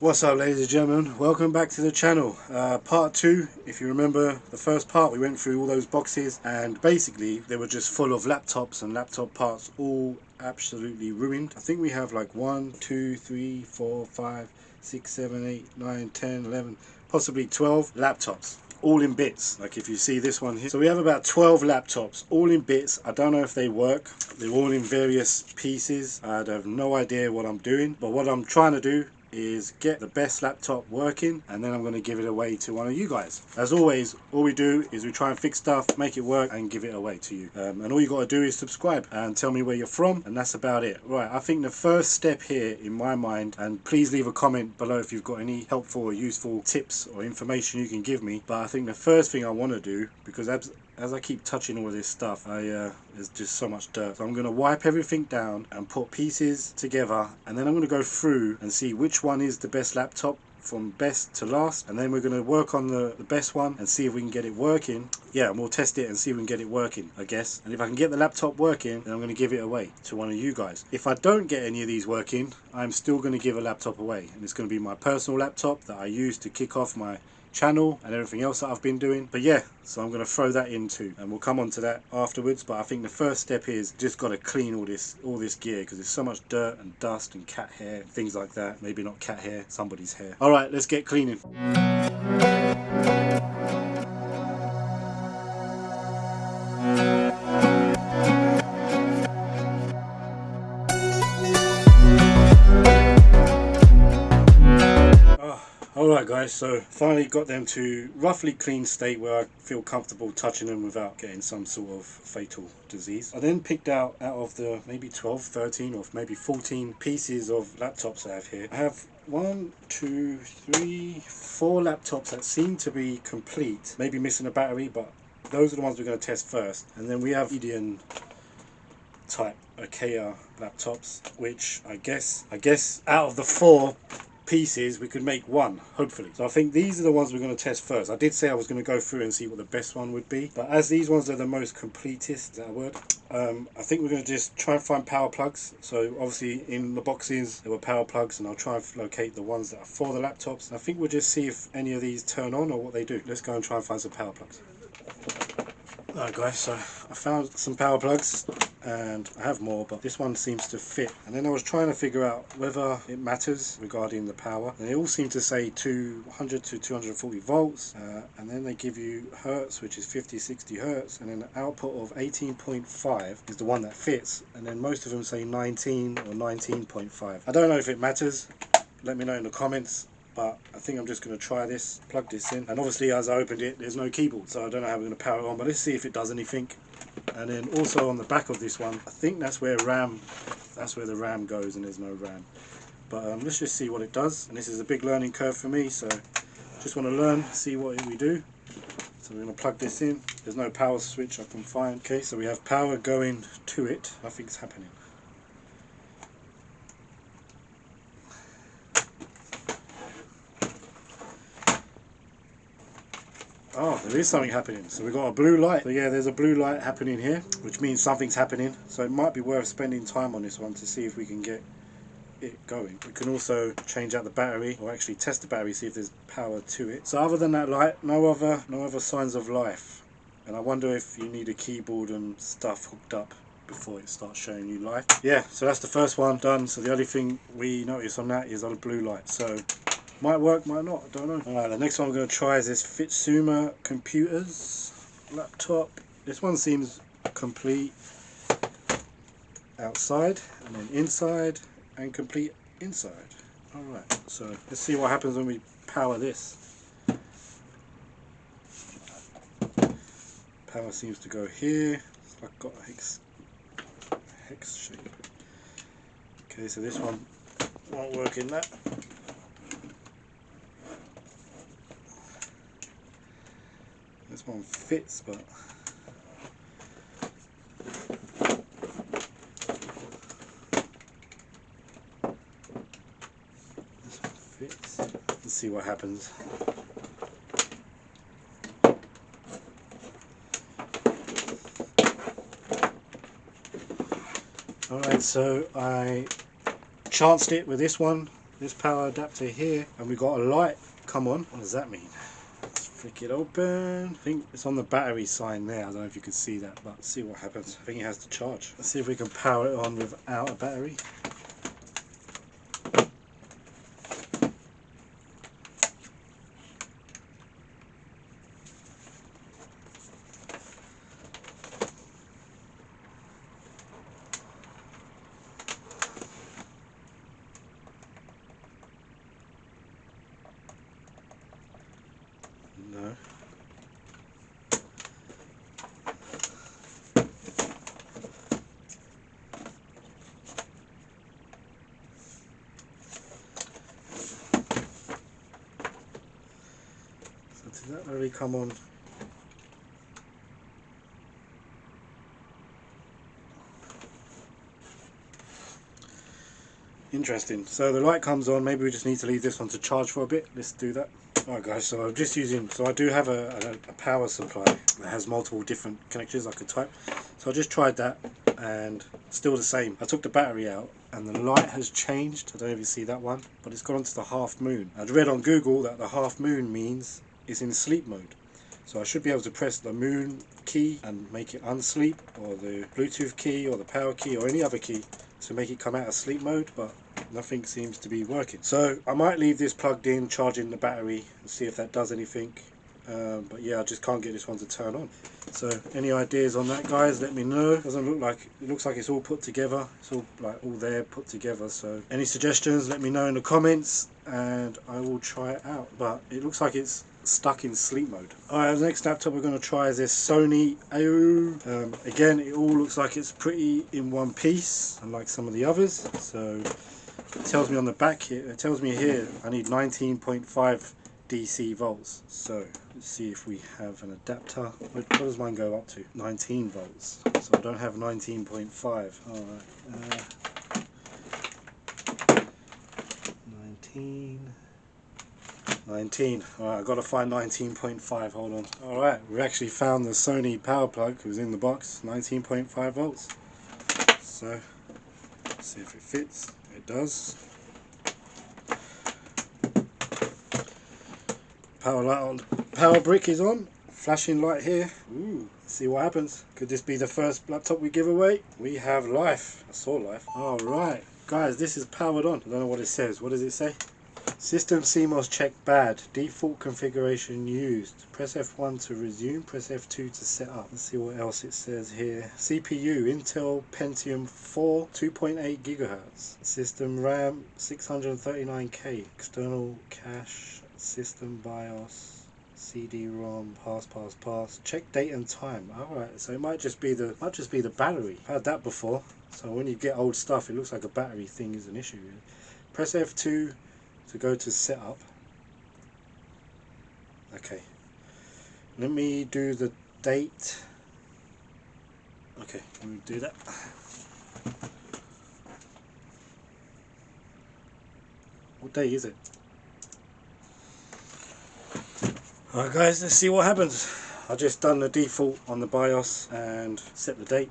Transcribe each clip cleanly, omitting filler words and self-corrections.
What's up, ladies and gentlemen, welcome back to the channel. Part 2. If you remember the first part, we went through all those boxes and basically they were just full of laptops and laptop parts, all absolutely ruined. I think we have like 1, 2, 3, 4, 5, 6, 7, 8, 9, 10, 11, possibly 12 laptops, all in bits. Like if you see this one here, so we have about 12 laptops all in bits. I don't know if they work. They're all in various pieces. I have no idea what I'm doing, but what I'm trying to do is get the best laptop working, and then I'm going to give it away to one of you guys. As always, all we do is we try and fix stuff, make it work, and give it away to you. And all you got to do is subscribe and tell me where you're from, and that's about it. Right, I think the first step here in my mind, and please leave a comment below if you've got any helpful or useful tips or information you can give me, but I think the first thing I want to do, because as I keep touching all this stuff, there's just so much dirt. So I'm going to wipe everything down and put pieces together, and then I'm going to go through and see which one is the best laptop from best to last, and then we're going to work on the best one and see if we can get it working. Yeah, and we'll test it and see if we can get it working, I guess. And if I can get the laptop working, then I'm going to give it away to one of you guys. If I don't get any of these working, I'm still going to give a laptop away, and it's going to be my personal laptop that I use to kick off my channel and everything else that I've been doing. But yeah, so I'm going to throw that in too, and we'll come on to that afterwards. But I think the first step is just got to clean all this gear, because there's so much dirt and dust and cat hair, things like that. Maybe not cat hair, somebody's hair. All right, let's get cleaning. Alright guys, so finally got them to roughly clean state where I feel comfortable touching them without getting some sort of fatal disease. I then picked out of the maybe 12, 13 or maybe 14 pieces of laptops I have here. I have 1, 2, 3, 4 laptops that seem to be complete, maybe missing a battery, but those are the ones we're going to test first. And then we have Radeon type IKEA laptops, which I guess out of the 4 pieces we could make one, hopefully. So I think these are the ones we're going to test first. I did say I was going to go through and see what the best one would be, but as these ones are the most completest, is that a word? I think we're going to just try and find power plugs. So obviously in the boxes there were power plugs, and I'll try and locate the ones that are for the laptops. And I think we'll just see if any of these turn on or what they do. Let's go and try and find some power plugs. Alright guys, so I found some power plugs, and I have more, but this one seems to fit. And then I was trying to figure out whether it matters regarding the power, and they all seem to say 200 to 240 volts, and then they give you hertz, which is 50-60 hertz, and then the output of 18.5 is the one that fits, and then most of them say 19 or 19.5. I don't know if it matters, let me know in the comments. But I think I'm just going to try this, plug this in, and obviously as I opened it there's no keyboard, so I don't know how we're going to power it on, but let's see if it does anything. And then also on the back of this one, I think that's where the RAM goes, and there's no RAM. But let's just see what it does, and this is a big learning curve for me, so just want to learn, see what we do. So we're going to plug this in. There's no power switch I can find. Okay, so we have power going to it, nothing's happening. Oh, there is something happening. So we've got a blue light. So yeah, there's a blue light happening here, which means something's happening. So it might be worth spending time on this one to see if we can get it going. We can also change out the battery, or actually test the battery, see if there's power to it. So other than that light, no other signs of life. And I wonder if you need a keyboard and stuff hooked up before it starts showing you life. Yeah, so that's the first one done. So the only thing we notice on that is on a blue light. So might work, might not, I don't know. Alright, the next one I'm going to try is this Fitsuma Computers laptop. This one seems complete outside, and then inside, and complete inside. Alright, so let's see what happens when we power this. Power seems to go here. It's like got a hex shape. Okay, so this one won't work in that. This one fits, but this one fits. Let's see what happens. Alright, so I chanced it with this one. this power adapter here, and we got a light come on. What does that mean? Let's flick it open. I think it's on the battery sign there. I don't know if you can see that, but let's see what happens. I think it has to charge. Let's see if we can power it on without a battery. No. So did that really come on? Interesting. So the light comes on. Maybe we just need to leave this one to charge for a bit. Let's do that. Alright guys, so I'm just using, so I do have a power supply that has multiple different connectors I could type. So I just tried that and still the same. I took the battery out and the light has changed. I don't know if you see that one, but it's gone onto the half moon. I'd read on Google that the half moon means it's in sleep mode. So I should be able to press the moon key and make it unsleep, or the Bluetooth key or the power key or any other key to make it come out of sleep mode, but nothing seems to be working. So I might leave this plugged in, charging the battery, and see if that does anything. But yeah, I just can't get this one to turn on. So any ideas on that, guys, let me know. Doesn't look like, it looks like it's all put together. It's all like all there put together. So any suggestions, let me know in the comments and I will try it out. But it looks like it's stuck in sleep mode. Alright, the next laptop we're going to try is this Sony AO. Again, it all looks like it's pretty in one piece, unlike some of the others. So it tells me on the back here, it tells me here I need 19.5 DC volts. So let's see if we have an adapter. What does mine go up to? 19 volts. So I don't have 19.5. Alright, 19. Alright, I've got to find 19.5. Hold on. Alright, we actually found the Sony power plug. It was in the box. 19.5 volts. So let's see if it fits. It does. Power light on. Power brick is on. Flashing light here. Ooh, let's see what happens. Could this be the first laptop we give away? We have life. I saw life. Alright, guys, this is powered on. I don't know what it says. What does it say? System CMOS check bad. Default configuration used. Press F1 to resume. Press F2 to set up. Let's see what else it says here. CPU Intel Pentium 4 2.8 GHz. System RAM 639K. External cache. System BIOS. CD-ROM. Pass. Check date and time. Alright, so it might just be the battery. I've had that before. So when you get old stuff, it looks like a battery thing is an issue. Press F2 to go to setup. Okay, let me do the date. Okay, let me do that. What day is it? Alright guys, let's see what happens. I've just done the default on the BIOS and set the date.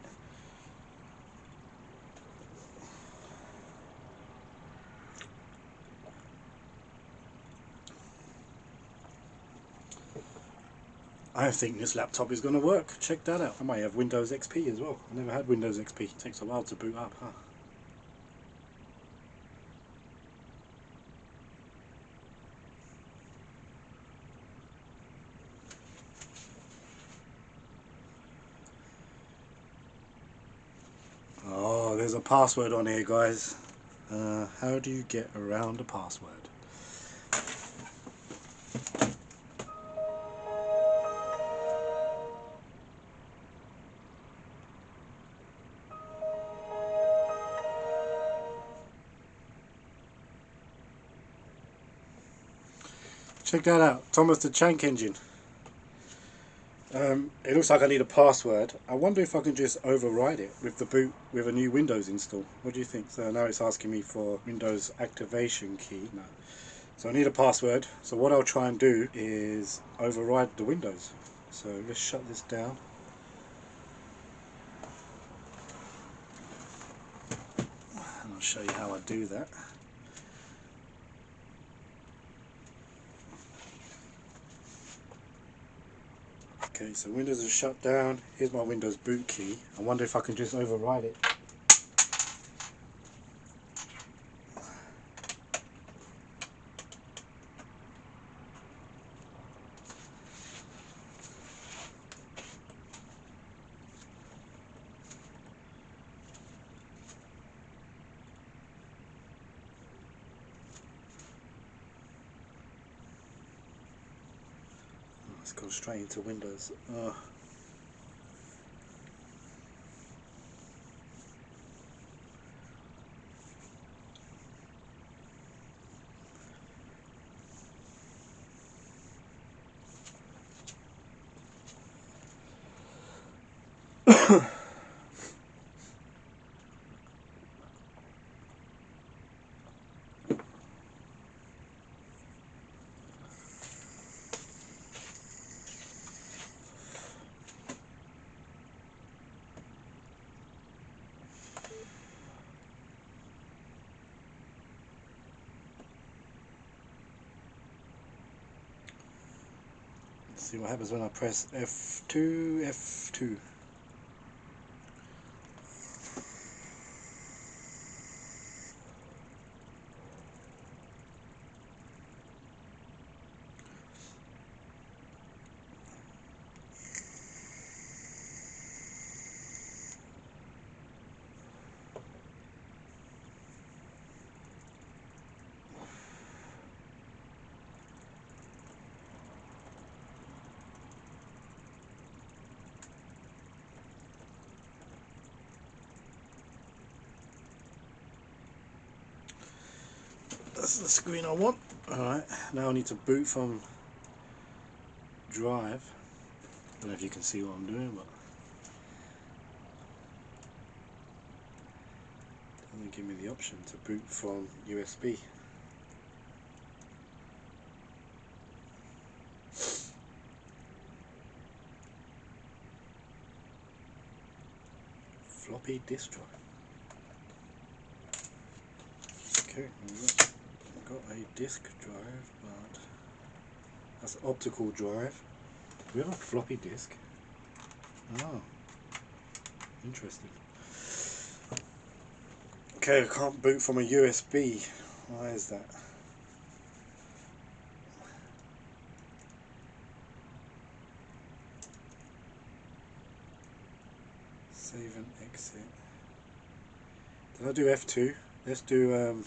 I think this laptop is going to work. Check that out. I might have Windows XP as well. I never had Windows XP. It takes a while to boot up, huh? Oh, there's a password on here, guys. How do you get around a password? Check that out, Thomas the Tank Engine. It looks like I need a password. I wonder if I can just override it with the boot with a new Windows install. What do you think? So now it's asking me for Windows activation key. No. So I need a password. So what I'll try and do is override the Windows. So let's shut this down. And I'll show you how I do that. Okay, so Windows is shut down. Here's my Windows boot key. I wonder if I can just override it. Let's go straight into Windows. Let's see what happens when I press F2, F2. That's the screen I want. Alright, now I need to boot from Drive. I don't know if you can see what I'm doing, but it doesn't give me the option to boot from USB. Floppy disk drive. Okay, I've got a disk drive, but that's optical drive. Do we have a floppy disk? Oh, interesting. Okay, I can't boot from a USB. Why is that? Save and exit. Did I do F2? Let's do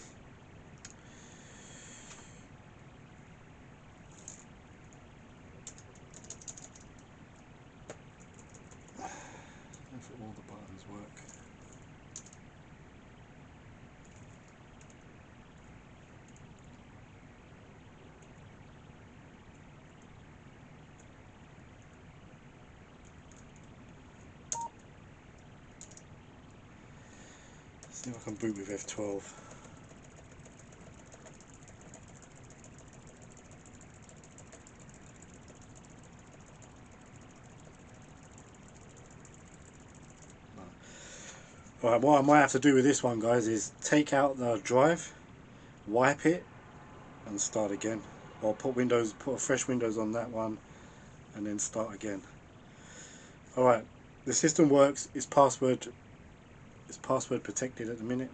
if all the buttons work. See if I can boot with F12. Alright, what I might have to do with this one, guys, is take out the drive, wipe it, and start again. Or put a fresh Windows on that one, and then start again. Alright, the system works. It's password protected at the minute.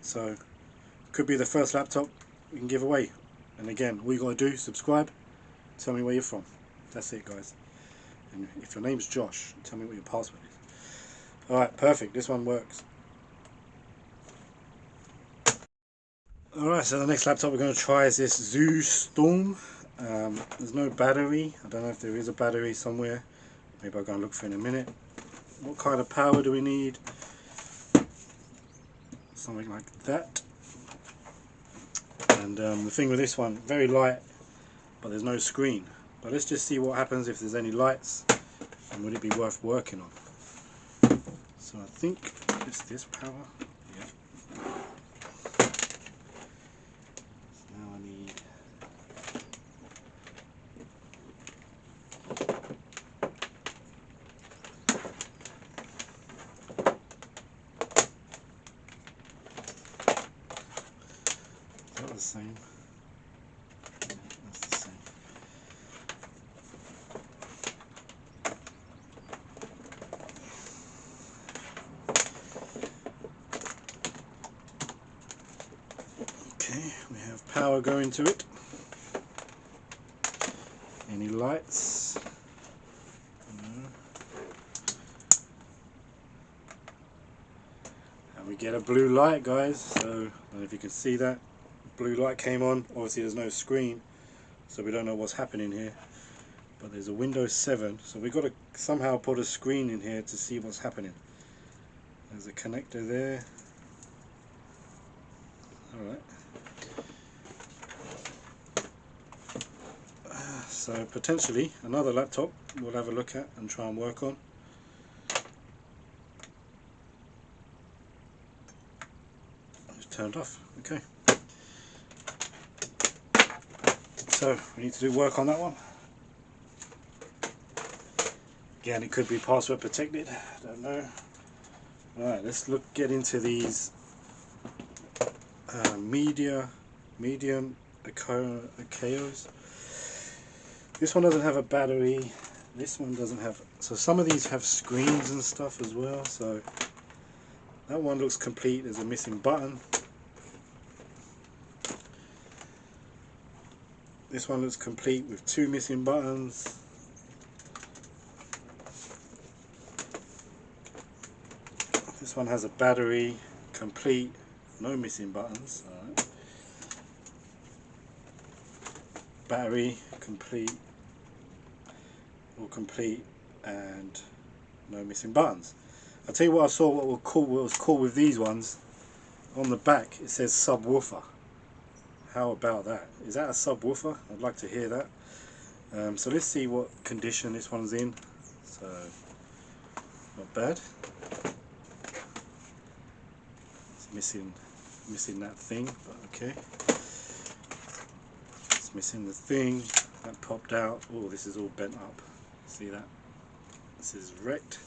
So, could be the first laptop we can give away. And again, all you got to do, subscribe, tell me where you're from. That's it, guys. And if your name's Josh, tell me what your password is. Alright, perfect. This one works. Alright, so the next laptop we're going to try is this Zeus Storm. There's no battery. I don't know if there is a battery somewhere. Maybe I'll go and look for it in a minute. What kind of power do we need? Something like that. And the thing with this one, very light, but there's no screen. But let's just see what happens if there's any lights, and would it be worth working on. So I think it's this power. Yeah. So now I need is that the same? Yeah, that's the same. power going to it? Any lights? No. And we get a blue light, guys. So I don't know if you can see that. Blue light came on. Obviously there's no screen, so we don't know what's happening here. But there's a Windows 7, so we've got to somehow put a screen in here to see what's happening. There's a connector there. Alright. So potentially another laptop we'll have a look at and try and work on. It's turned off. Okay. So we need to do work on that one. Again, it could be password protected. Don't know. Alright, let's get into these medium Akeos. This one doesn't have a battery. This one doesn't have. So some of these have screens and stuff as well. So that one looks complete. There's a missing button. This one looks complete with 2 missing buttons. This one has a battery, complete, no missing buttons. Alright. Battery, complete, all complete, and no missing buttons. I'll tell you what I saw, what was cool with these ones. On the back it says subwoofer. How about that? Is that a subwoofer? I'd like to hear that. So let's see what condition this one's in. So, not bad. It's missing that thing, but okay. It's missing the thing that popped out. Oh, this is all bent up. See that? This is wrecked.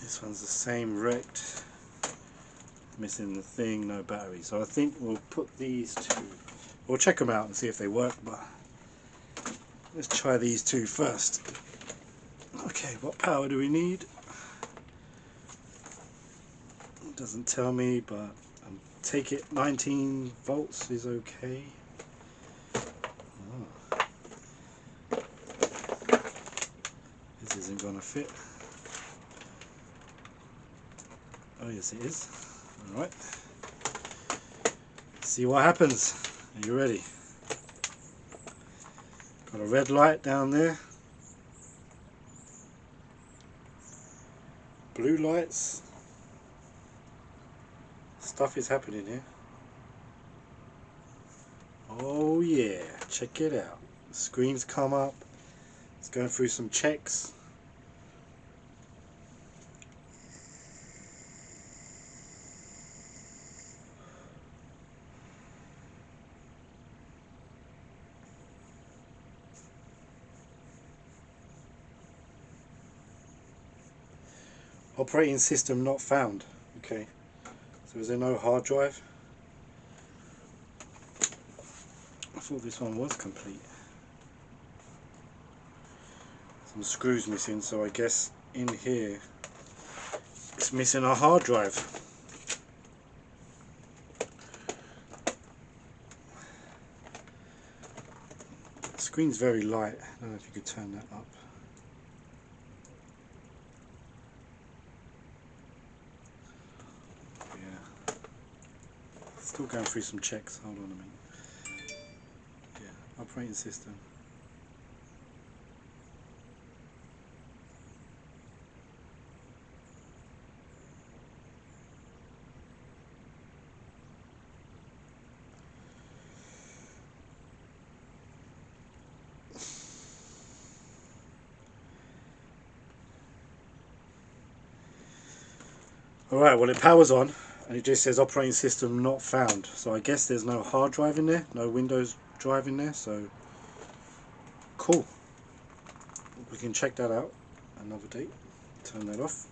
This one's the same, wrecked. Missing the thing, no battery. So I think we'll put these two. We'll check them out and see if they work, but let's try these two first. Okay, what power do we need? It doesn't tell me, but I'll take it 19 volts is okay. Oh. This isn't gonna fit. Oh yes it is. Alright. See what happens. Are you ready? Got a red light down there. Blue lights. Stuff is happening here. Oh yeah, check it out. The screen's come up. It's going through some checks. Operating system not found. Okay. So is there no hard drive? I thought this one was complete. Some screws missing, so I guess in here it's missing a hard drive. The screen's very light. I don't know if you could turn that up. Yeah. Still going through some checks. Hold on a minute. Yeah, operating system. Alright, well it powers on and it just says operating system not found. So I guess there's no hard drive in there, no Windows drive in there, so cool. We can check that out another day. Turn that off.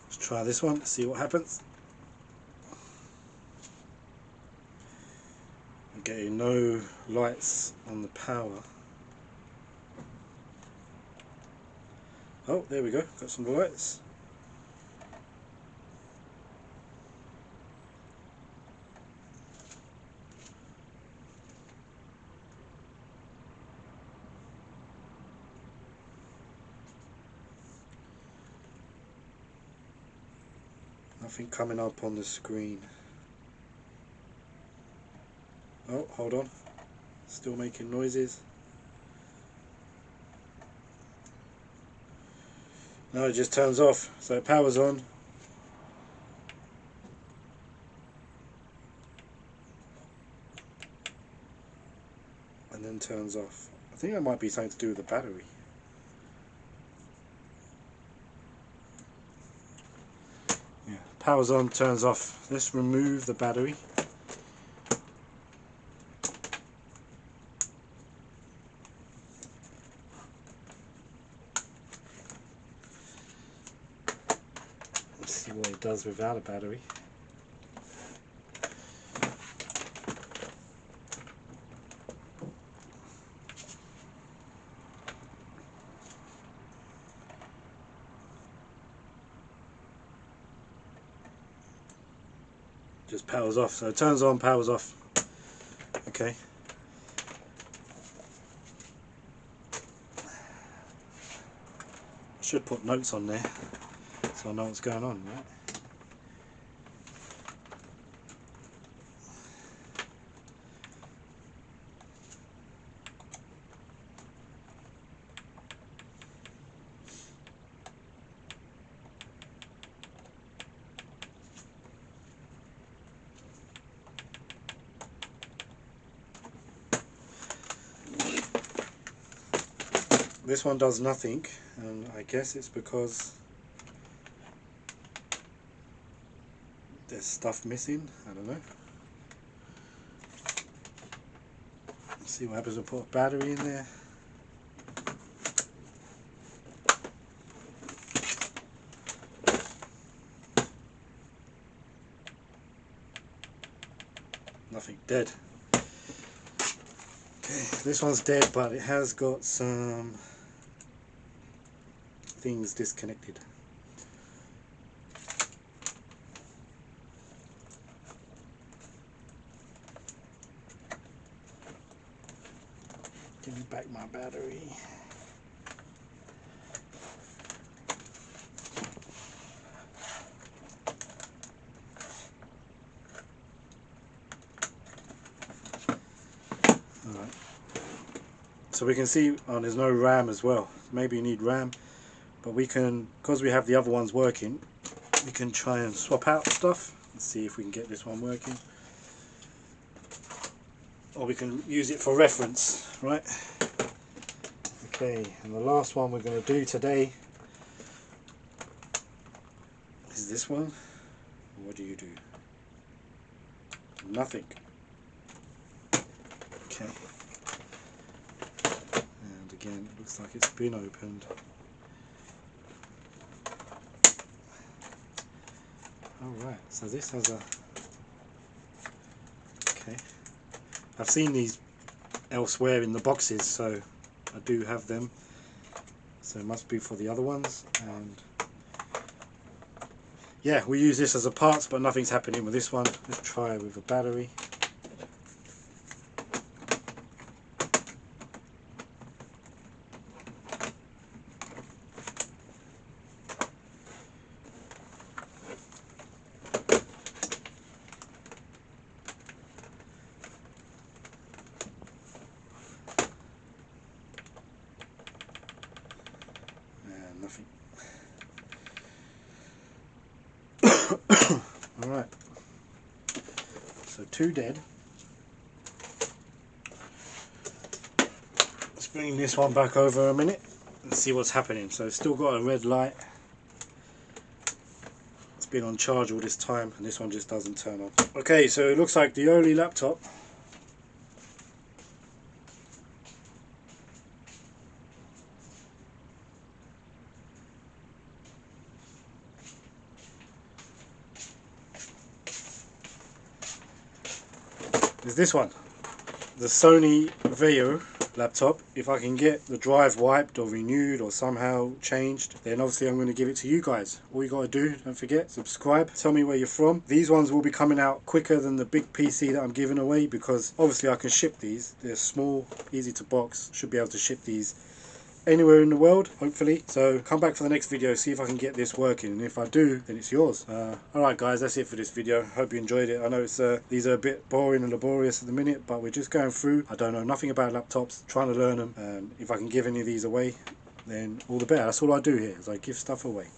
Let's try this one, see what happens. I'm getting no lights on the power. Oh, there we go, got some lights. Nothing coming up on the screen. Oh, hold on. Still making noises. No, it just turns off. So it powers on. And then turns off. I think that might be something to do with the battery. Yeah, powers on, turns off. Let's remove the battery. Let's see what it does without a battery. Just powers off. So it turns on, powers off. Okay. I should put notes on there so I know what's going on, right? This one does nothing, and I guess it's because there's stuff missing. I don't know. Let's see what happens if I put a battery in there. Nothing, dead. Okay, this one's dead, but it has got some things disconnected. Give me back my battery. Alright. So we can see, oh, there's no RAM as well. Maybe you need RAM, but we can, because we have the other ones working, we can try and swap out stuff and see if we can get this one working. Or we can use it for reference, right? Okay, and the last one we're going to do today is this one. What do you do? Nothing. Okay. And again, it looks like it's been opened. Alright, so this has a... Okay. I've seen these elsewhere in the boxes, so I do have them. So it must be for the other ones. And yeah, we use this as a parts, but nothing's happening with this one. Let's try it with a battery. And nothing. Alright. So 2 dead. Let's bring this one back over a minute and see what's happening. So it's still got a red light. It's been on charge all this time and this one just doesn't turn on. Okay, so it looks like the only laptop is this one. The Sony Vaio laptop. If I can get the drive wiped or renewed or somehow changed, then obviously I'm going to give it to you guys. All you got to do, don't forget, subscribe, tell me where you're from. These ones will be coming out quicker than the big PC that I'm giving away, because obviously I can ship these. They're small, easy to box, should be able to ship these anywhere in the world, hopefully. So come back for the next video, see if I can get this working, and if I do, then it's yours. Alright guys, that's it for this video. Hope you enjoyed it. I know it's these are a bit boring and laborious at the minute, but we're just going through. I don't know nothing about laptops, trying to learn them, and if I can give any of these away, then all the better. That's all I do here, is I give stuff away.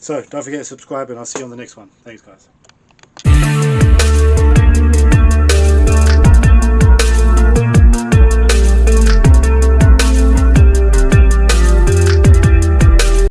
So don't forget to subscribe, and I'll see you on the next one. Thanks guys.